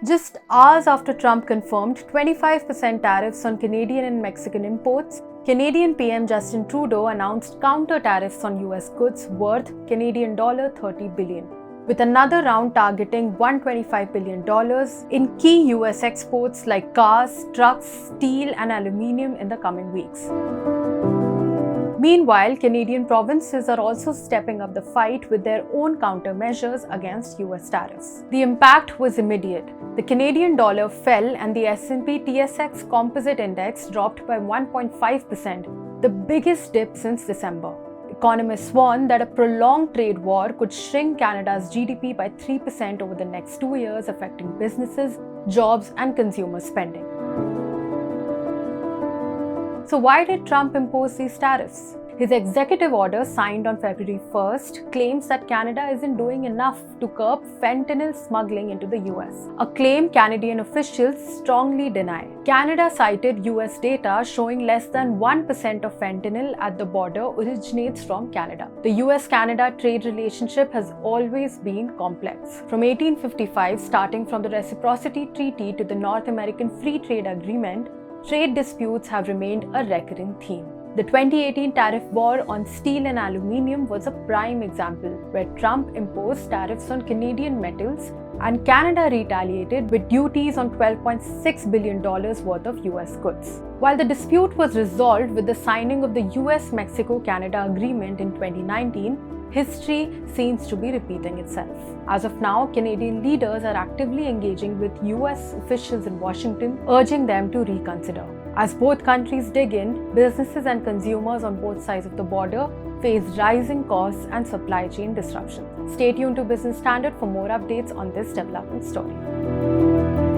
Just hours after Trump confirmed 25% tariffs on Canadian and Mexican imports, Canadian PM Justin Trudeau announced counter-tariffs on US goods worth Canadian $30 billion, with another round targeting $125 billion in key US exports like cars, trucks, steel, and aluminium in the coming weeks. Meanwhile, Canadian provinces are also stepping up the fight with their own countermeasures against US tariffs. The impact was immediate. The Canadian dollar fell and the S&P TSX Composite Index dropped by 1.5%, the biggest dip since December. Economists warn that a prolonged trade war could shrink Canada's GDP by 3% over the next 2 years, affecting businesses, jobs, and consumer spending. So why did Trump impose these tariffs? His executive order, signed on February 1st, claims that Canada isn't doing enough to curb fentanyl smuggling into the US, a claim Canadian officials strongly deny. Canada cited US data showing less than 1% of fentanyl at the border originates from Canada. The US-Canada trade relationship has always been complex. From 1855, starting from the Reciprocity Treaty to the North American Free Trade Agreement, trade disputes have remained a recurring theme. The 2018 tariff war on steel and aluminium was a prime example, where Trump imposed tariffs on Canadian metals and Canada retaliated with duties on $12.6 billion worth of US goods. While the dispute was resolved with the signing of the US-Mexico-Canada Agreement in 2019, history seems to be repeating itself. As of now, Canadian leaders are actively engaging with US officials in Washington, urging them to reconsider. As both countries dig in, businesses and consumers on both sides of the border face rising costs and supply chain disruptions. Stay tuned to Business Standard for more updates on this development story.